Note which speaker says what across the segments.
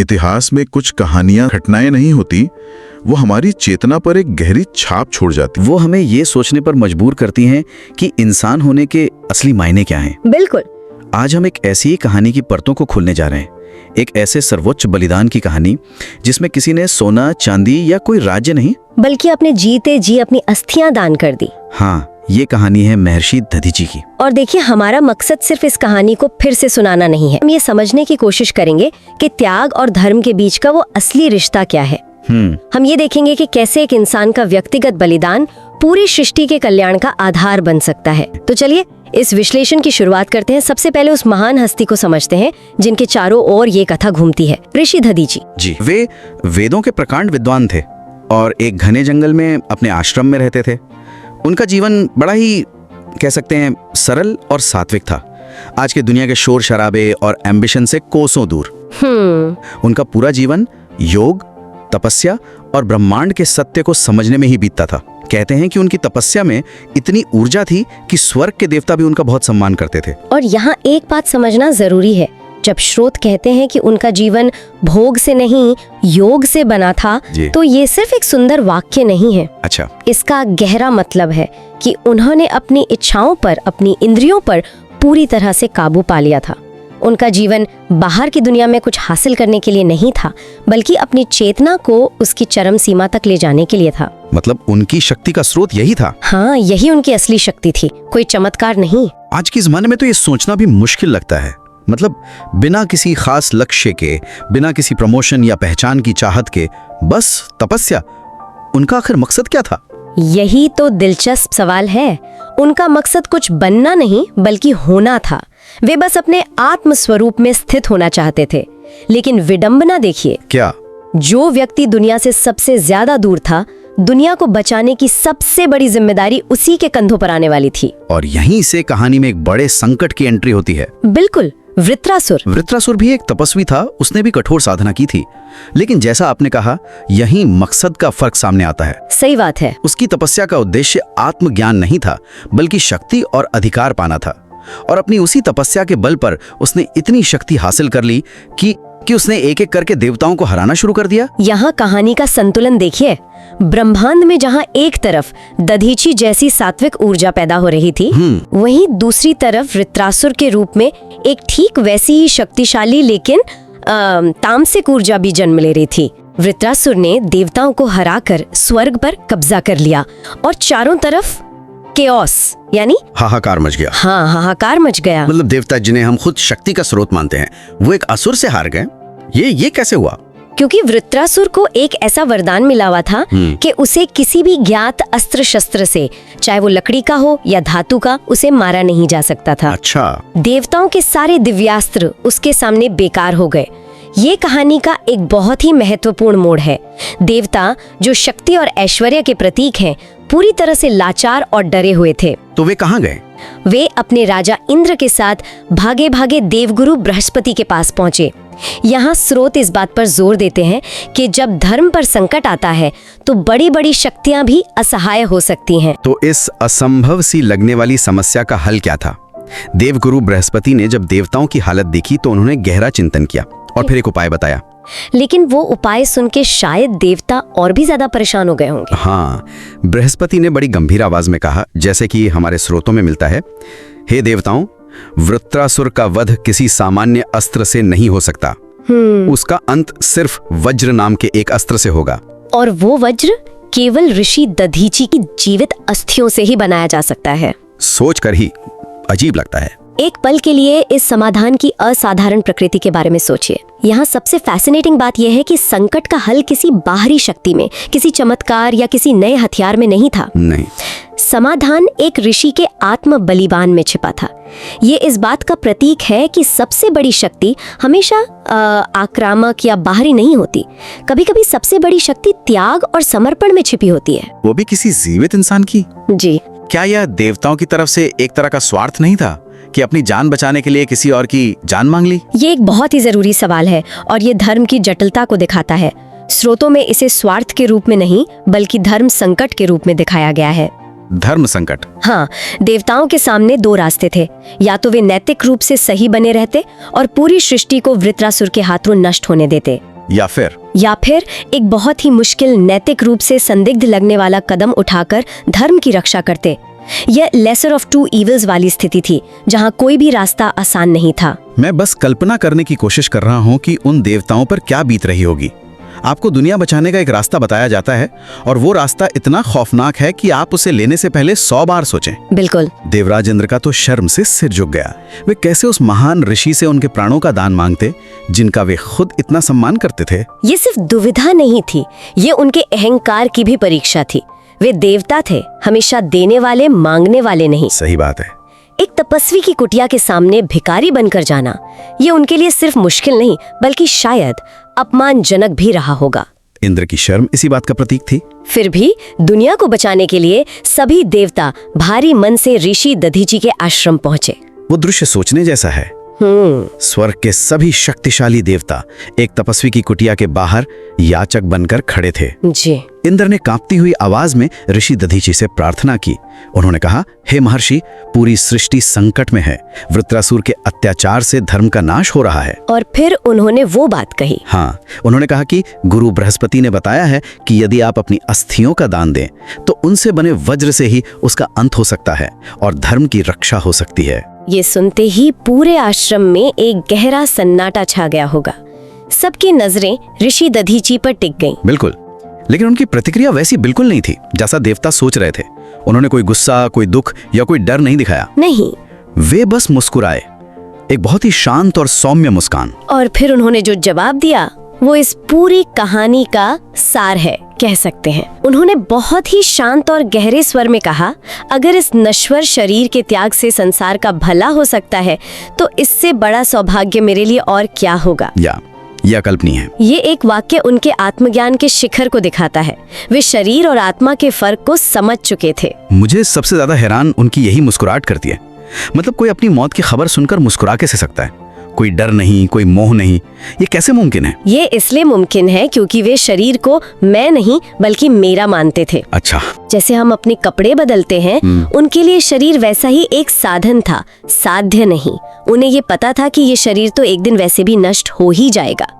Speaker 1: इतिहास में कुछ कहानियां, घटनाएं नहीं होती, वो हमारी चेतना पर एक गहरी छाप छोड़ जाती।
Speaker 2: वो हमें ये सोचने पर मजबूर करती हैं कि इंसान होने के असली मायने क्या हैं।
Speaker 3: बिल्कुल।
Speaker 2: आज हम एक ऐसी ही कहानी की परतों को खोलने जा रहे हैं, एक ऐसे सर्वोच्च बलिदान की कहानी जिसमें किसी ने सोना, चांदी या कोई राज्य नहीं,
Speaker 3: बल्कि अपने जीते जी अपनी अस्थियां दान कर दी।
Speaker 2: हाँ, ये कहानी है महर्षि दधीची की।
Speaker 3: और देखिए, हमारा मकसद सिर्फ इस कहानी को फिर से सुनाना नहीं है। हम ये समझने की कोशिश करेंगे कि त्याग और धर्म के बीच का वो असली रिश्ता क्या है। हम ये देखेंगे कि कैसे एक इंसान का व्यक्तिगत बलिदान पूरी सृष्टि के कल्याण का आधार बन सकता है। तो चलिए इस विश्लेषण की शुरुआत करते हैं। सबसे पहले उस महान हस्ती को समझते हैं जिनके चारों ओर ये कथा घूमती है, ऋषि दधीची
Speaker 2: जी। वे वेदों के प्रकांड विद्वान थे और एक घने जंगल में अपने आश्रम में रहते थे। उनका जीवन बड़ा ही कह सकते हैं सरल और सात्विक था, आज के दुनिया के शोर शराबे और एम्बिशन से कोसों दूर। उनका पूरा जीवन योग, तपस्या और ब्रह्मांड के सत्य को समझने में ही बीतता था। कहते हैं कि उनकी तपस्या में इतनी ऊर्जा थी कि स्वर्ग के देवता भी उनका बहुत सम्मान करते थे।
Speaker 3: और यहाँ एक बात समझना जरूरी है, जब स्रोत कहते हैं कि उनका जीवन भोग से नहीं योग से बना था, तो ये सिर्फ एक सुंदर वाक्य नहीं है।
Speaker 2: अच्छा,
Speaker 3: इसका गहरा मतलब है कि उन्होंने अपनी इच्छाओं पर, अपनी इंद्रियों पर पूरी तरह से काबू पा लिया था। उनका जीवन बाहर की दुनिया में कुछ हासिल करने के लिए नहीं था, बल्कि अपनी चेतना को उसकी चरम सीमा तक ले जाने के लिए था।
Speaker 2: मतलब उनकी शक्ति का स्रोत यही था।
Speaker 3: हाँ, यही उनकी असली शक्ति थी, कोई चमत्कार नहीं।
Speaker 2: आज के ज़माने में तो ये सोचना भी मुश्किल लगता है। मतलब बिना किसी खास लक्ष्य के, बिना किसी प्रमोशन या पहचान की चाहत के, बस तपस्या। उनका आखिर मकसद क्या था?
Speaker 3: यही तो दिलचस्प सवाल है। उनका मकसद कुछ बनना नहीं बल्कि होना था। वे बस अपने आत्म स्वरूप में स्थित होना चाहते थे। लेकिन विडंबना देखिए,
Speaker 2: क्या?
Speaker 3: जो व्यक्ति दुनिया से सबसे ज्यादा दूर था, दुनिया को बचाने की सबसे बड़ी जिम्मेदारी उसी के कंधों पर आने वाली थी।
Speaker 2: और यहीं से कहानी में एक बड़े संकट की एंट्री होती है।
Speaker 3: बिल्कुल, वृत्रासुर।
Speaker 2: वृत्रासुर भी एक तपस्वी था, उसने भी कठोर साधना की थी। लेकिन जैसा आपने कहा, यहीं मकसद का फर्क सामने आता है।
Speaker 3: सही बात है।
Speaker 2: उसकी तपस्या का उद्देश्य आत्मज्ञान नहीं था, बल्कि शक्ति और अधिकार पाना था। और अपनी उसी तपस्या के बल पर उसने इतनी शक्ति हासिल कर ली कि उसने एक एक करके देवताओं को हराना शुरू कर दिया।
Speaker 3: यहाँ कहानी का संतुलन देखिए। ब्रह्मांड में जहाँ एक तरफ दधीची जैसी सात्विक ऊर्जा पैदा हो रही थी, वहीं दूसरी तरफ वृत्रासुर के रूप में एक ठीक वैसी ही शक्तिशाली लेकिन तामसिक ऊर्जा भी जन्म ले रही थी। वृत्रासुर ने देवताओं को हराकर स्वर्ग पर कब्जा कर लिया और चारों तरफ केओस यानी
Speaker 2: हाहाकार मच गया।
Speaker 3: हाँ, हाहाकार मच गया।
Speaker 2: मतलब देवता जिन्हें हम खुद शक्ति का स्रोत मानते हैं, वो एक असुर से हार गए। ये कैसे हुआ?
Speaker 3: क्योंकि वृत्रासुर को एक ऐसा वरदान मिला हुआ था कि उसे किसी भी ज्ञात अस्त्र शस्त्र से, चाहे वो लकड़ी का हो या धातु का, उसे मारा नहीं जा सकता था।
Speaker 2: अच्छा।
Speaker 3: देवताओं के सारे दिव्यास्त्र उसके सामने बेकार हो गए। ये कहानी का एक बहुत ही महत्वपूर्ण मोड़ है। देवता जो शक्ति और ऐश्वर्य के प्रतीक हैं, पूरी तरह से लाचार और डरे हुए थे।
Speaker 2: तो वे कहाँ गए?
Speaker 3: वे अपने राजा इंद्र के साथ भागे भागे देवगुरु बृहस्पति के पास पहुंचे। यहाँ स्रोत इस बात पर जोर देते हैं कि जब धर्म पर संकट आता है तो बड़ी बड़ी शक्तियां भी असहाय हो सकती हैं।
Speaker 2: तो इस असंभव सी लगने वाली समस्या का हल क्या था? देवगुरु बृहस्पति ने जब देवताओं की हालत देखी तो उन्होंने गहरा चिंतन किया और फिर एक उपाय बताया।
Speaker 3: लेकिन वो उपाय सुन के शायद देवता और भी ज्यादा परेशान हो गए होंगे।
Speaker 2: हाँ, बृहस्पति ने बड़ी गंभीर आवाज में कहा, जैसे कि हमारे स्रोतों में मिलता है, हे देवताओं, वृत्रासुर का वध किसी सामान्य अस्त्र से नहीं हो सकता। उसका अंत सिर्फ वज्र नाम के एक अस्त्र से होगा।
Speaker 3: और वो वज्र केवल ऋषि दधीची की जीवित अस्थियों से ही बनाया जा सकता है।
Speaker 2: सोचकर ही अजीब लगता है।
Speaker 3: एक पल के लिए इस समाधान की असाधारण प्रकृति के बारे में सोचिए। यहाँ सबसे फैसिनेटिंग बात यह है कि संकट का हल किसी बाहरी शक्ति में, किसी चमत्कार या किसी नए हथियार में नहीं था।
Speaker 2: नहीं,
Speaker 3: समाधान एक ऋषि के आत्म बलिदान में छिपा था। ये इस बात का प्रतीक है कि सबसे बड़ी शक्ति हमेशा आक्रामक या बाहरी नहीं होती। कभी कभी सबसे बड़ी शक्ति त्याग और समर्पण में छिपी होती है।
Speaker 2: वो भी किसी जीवित इंसान की।
Speaker 3: जी।
Speaker 2: क्या यह देवताओं की तरफ से एक तरह का स्वार्थ नहीं था कि अपनी जान बचाने के लिए किसी और की जान मांग ली?
Speaker 3: ये एक बहुत ही जरूरी सवाल है और ये धर्म की जटिलता को दिखाता है। स्रोतों में इसे स्वार्थ के रूप में नहीं बल्कि धर्म संकट के रूप में दिखाया गया है।
Speaker 2: धर्म संकट?
Speaker 3: हाँ, देवताओं के सामने दो रास्ते थे। या तो वे नैतिक रूप से सही बने रहते और पूरी सृष्टि को वृत्रासुर के हाथों नष्ट होने देते,
Speaker 2: या फिर
Speaker 3: एक बहुत ही मुश्किल नैतिक रूप से संदिग्ध लगने वाला कदम उठाकर धर्म की रक्षा करते। यह लेसर ऑफ टू इविल्स वाली स्थिति थी जहां कोई भी रास्ता आसान नहीं था।
Speaker 2: मैं बस कल्पना करने की कोशिश कर रहा हूँ कि उन देवताओं पर क्या बीत रही होगी। आपको दुनिया बचाने का एक रास्ता बताया जाता है और वो रास्ता इतना खौफनाक है कि आप उसे लेने से पहले 100 बार सोचें।
Speaker 3: बिल्कुल।
Speaker 2: देवराज इंद्र का तो शर्म से सिर झुक गया। वे कैसे उस महान ऋषि से उनके प्राणों का दान मांगते जिनका वे खुद इतना सम्मान करते थे।
Speaker 3: ये सिर्फ दुविधा नहीं थी, ये उनके अहंकार की भी परीक्षा थी। वे देवता थे, हमेशा देने वाले, मांगने वाले नहीं।
Speaker 2: सही बात है।
Speaker 3: एक तपस्वी की कुटिया के सामने भिखारी बनकर जाना, ये उनके लिए सिर्फ मुश्किल नहीं बल्कि शायद अपमानजनक भी रहा होगा।
Speaker 2: इंद्र की शर्म इसी बात का प्रतीक थी।
Speaker 3: फिर भी दुनिया को बचाने के लिए सभी देवता भारी मन से ऋषि दधीचि के आश्रम पहुंचे।
Speaker 2: वो दृश्य सोचने जैसा है। स्वर्ग के सभी शक्तिशाली देवता एक तपस्वी की कुटिया के बाहर याचक बनकर खड़े थे।
Speaker 3: जी।
Speaker 2: इंद्र ने कांपती हुई आवाज में ऋषि दधीचि से प्रार्थना की। उन्होंने कहा, हे महर्षि, पूरी सृष्टि संकट में है। वृत्रासुर के अत्याचार से धर्म का नाश हो रहा है।
Speaker 3: और फिर उन्होंने वो बात कही।
Speaker 2: हाँ, उन्होंने कहा कि गुरु बृहस्पति ने बताया है कि यदि आप अपनी अस्थियों का दान दें तो उनसे बने वज्र से ही उसका अंत हो सकता है और धर्म की रक्षा हो सकती है।
Speaker 3: ये सुनते ही पूरे आश्रम में एक गहरा सन्नाटा छा गया होगा। सबकी नजरें ऋषि दधीचि पर टिक गईं।
Speaker 2: बिल्कुल, लेकिन उनकी प्रतिक्रिया वैसी बिल्कुल नहीं थी जैसा देवता सोच रहे थे। उन्होंने कोई गुस्सा, कोई दुख या कोई डर नहीं दिखाया।
Speaker 3: नहीं,
Speaker 2: वे बस मुस्कुराए, एक बहुत ही शांत और सौम्य मुस्कान।
Speaker 3: और फिर उन्होंने जो जवाब दिया वो इस पूरी कहानी का सार है, कह सकते हैं। उन्होंने बहुत ही शांत और गहरे स्वर में कहा, अगर इस नश्वर शरीर के त्याग से संसार का भला हो सकता है तो इससे बड़ा सौभाग्य मेरे लिए और क्या होगा।
Speaker 2: यह अकल्पनीय है।
Speaker 3: ये एक वाक्य उनके आत्मज्ञान के शिखर को दिखाता है। वे शरीर और आत्मा के फर्क को समझ चुके थे।
Speaker 2: मुझे सबसे ज्यादा हैरान उनकी यही मुस्कुराहट करती है। मतलब कोई अपनी मौत की खबर सुनकर मुस्कुरा कैसे सकता है? कोई डर नहीं, कोई मोह नहीं। ये कैसे मुमकिन है?
Speaker 3: ये इसलिए मुमकिन है क्योंकि वे शरीर को मैं नहीं बल्कि मेरा मानते थे।
Speaker 2: अच्छा।
Speaker 3: जैसे हम अपने कपड़े बदलते हैं, उनके लिए शरीर वैसा ही एक साधन था, साध्य नहीं। उन्हें ये पता था कि ये शरीर तो एक दिन वैसे भी नष्ट हो ही जाएगा।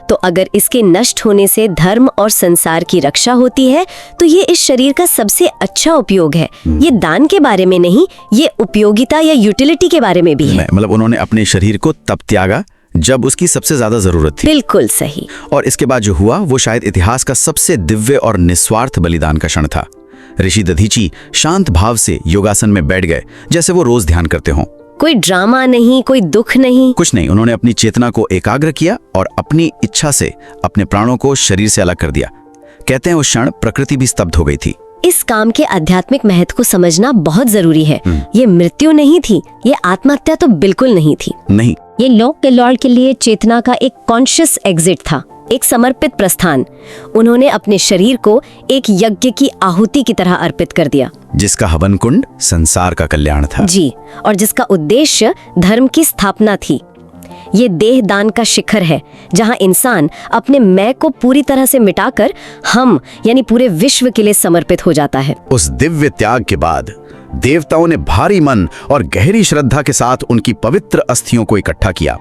Speaker 3: तो अगर इसके नष्ट होने से धर्म और संसार की रक्षा होती है तो ये इस शरीर का सबसे अच्छा उपयोग है। ये दान के बारे में नहीं, ये उपयोगिता या यूटिलिटी के बारे में भी है।
Speaker 2: मतलब उन्होंने अपने शरीर को तब त्यागा जब उसकी सबसे ज्यादा जरूरत थी।
Speaker 3: बिल्कुल सही।
Speaker 2: और इसके बाद जो हुआ वो शायद इतिहास का सबसे दिव्य और निस्वार्थ बलिदान का क्षण था। ऋषि दधीचि शांत भाव से योगासन में बैठ गए, जैसे वो रोज ध्यान करते हों।
Speaker 3: कोई ड्रामा नहीं, कोई दुख नहीं,
Speaker 2: कुछ नहीं। उन्होंने अपनी चेतना को एकाग्र किया और अपनी इच्छा से अपने प्राणों को शरीर से अलग कर दिया। कहते हैं उस क्षण प्रकृति भी स्तब्ध हो गई थी।
Speaker 3: इस काम के आध्यात्मिक महत्व को समझना बहुत जरूरी है। ये मृत्यु नहीं थी, ये आत्महत्या तो बिल्कुल नहीं थी।
Speaker 2: नहीं,
Speaker 3: ये लोक के लॉर्ड के लिए चेतना का एक कॉन्शियस एग्जिट था, एक समर्पित प्रस्थान। उन्होंने अपने शरीर को एक यज्ञ की आहुति की तरह अर्पित कर दिया,
Speaker 2: जिसका हवन कुंड संसार का कल्याण था।
Speaker 3: जी, और जिसका उद्देश्य धर्म की स्थापना थी। ये देह दान का शिखर है जहां इंसान अपने मैं को पूरी तरह से मिटाकर हम यानी पूरे विश्व के लिए समर्पित हो जाता है।
Speaker 2: उस दिव्य त्याग के बाद देवताओं ने भारी मन और गहरी श्रद्धा के साथ उनकी पवित्र अस्थियों को इकट्ठा किया।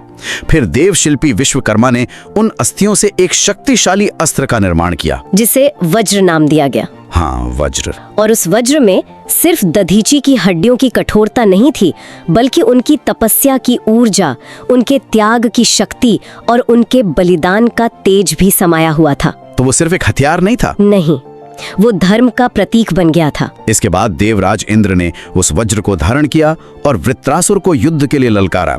Speaker 2: फिर देवशिल्पी विश्वकर्मा ने उन अस्थियों से एक शक्तिशाली अस्त्र का निर्माण किया,
Speaker 3: जिसे वज्र नाम दिया गया।
Speaker 2: हाँ, वज्र।
Speaker 3: और उस वज्र में सिर्फ दधीचि की हड्डियों की कठोरता नहीं थी, बल्कि उनकी तपस्या की ऊर्जा, उनके त्याग की शक्ति और उनके बलिदान का तेज भी समाया हुआ था।
Speaker 2: तो वो सिर्फ एक हथियार नहीं था।
Speaker 3: नहीं, वो धर्म का प्रतीक बन गया था।
Speaker 2: इसके बाद देवराज इंद्र ने उस वज्र को धारण किया और वृत्रासुर को युद्ध के लिए ललकारा।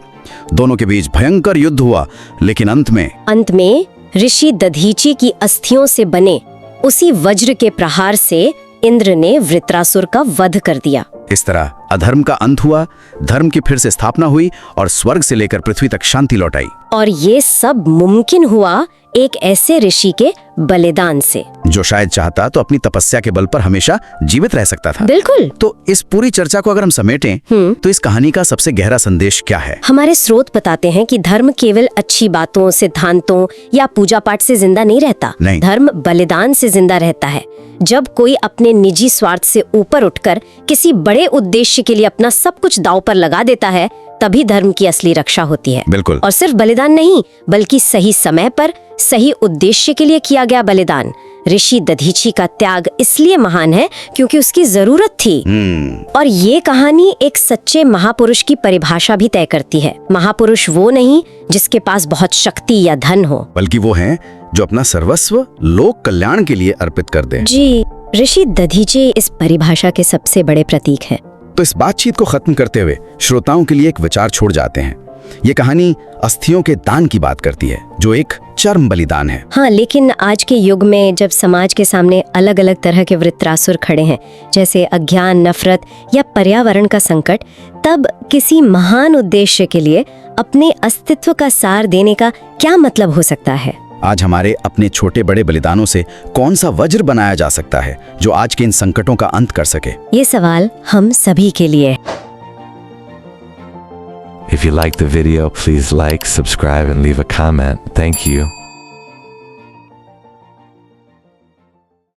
Speaker 2: दोनों के बीच भयंकर युद्ध हुआ, लेकिन अंत में ऋषि
Speaker 3: दधीचि की अस्थियों से बने उसी वज्र के प्रहार से इंद्र ने वृत्रासुर का वध कर दिया।
Speaker 2: इस तरह अधर्म का अंत हुआ, धर्म की फिर से स्थापना हुई और स्वर्ग से लेकर पृथ्वी तक शांति लौट आई।
Speaker 3: और ये सब मुमकिन हुआ एक ऐसे ऋषि के बलिदान से,
Speaker 2: जो शायद चाहता तो अपनी तपस्या के बल पर हमेशा जीवित रह सकता था।
Speaker 3: बिल्कुल।
Speaker 2: तो इस पूरी चर्चा को अगर हम समेटें तो इस कहानी का सबसे गहरा संदेश क्या है?
Speaker 3: हमारे स्रोत बताते हैं कि धर्म केवल अच्छी बातों, सिद्धांतों या पूजा पाठ से जिंदा नहीं रहता।
Speaker 2: नहीं।
Speaker 3: धर्म बलिदान से जिंदा रहता है। जब कोई अपने निजी स्वार्थ से ऊपर उठकर किसी बड़े उद्देश्य के लिए अपना सब कुछ दांव पर लगा देता है, तभी धर्म की असली रक्षा होती है।
Speaker 2: बिल्कुल।
Speaker 3: और सिर्फ बलिदान नहीं, बल्कि सही समय पर सही उद्देश्य के लिए किया गया बलिदान। ऋषि दधीची का त्याग इसलिए महान है क्योंकि उसकी जरूरत थी। और ये कहानी एक सच्चे महापुरुष की परिभाषा भी तय करती है। महापुरुष वो नहीं जिसके पास बहुत शक्ति या धन हो,
Speaker 2: बल्कि वो हैं जो अपना सर्वस्व लोक कल्याण के लिए अर्पित कर दें।
Speaker 3: जी, ऋषि दधीची इस परिभाषा के सबसे बड़े प्रतीक हैं।
Speaker 2: तो इस बातचीत को खत्म करते हुए श्रोताओं के लिए एक विचार छोड़ जाते हैं। ये कहानी अस्थियों के दान की बात करती है, जो एक चरम बलिदान है।
Speaker 3: हाँ, लेकिन आज के युग में जब समाज के सामने अलग अलग तरह के वृत्रासुर खड़े हैं, जैसे अज्ञान, नफरत या पर्यावरण का संकट, तब किसी महान उद्देश्य के लिए अपने अस्तित्व का सार देने का क्या मतलब हो सकता है?
Speaker 2: आज हमारे अपने छोटे बड़े बलिदानों से कौन सा वज्र बनाया जा सकता है जो आज के इन संकटों का अंत कर सके?
Speaker 3: ये सवाल हम सभी के लिए।
Speaker 4: If you liked the video, please like, subscribe, and leave a comment. Thank you.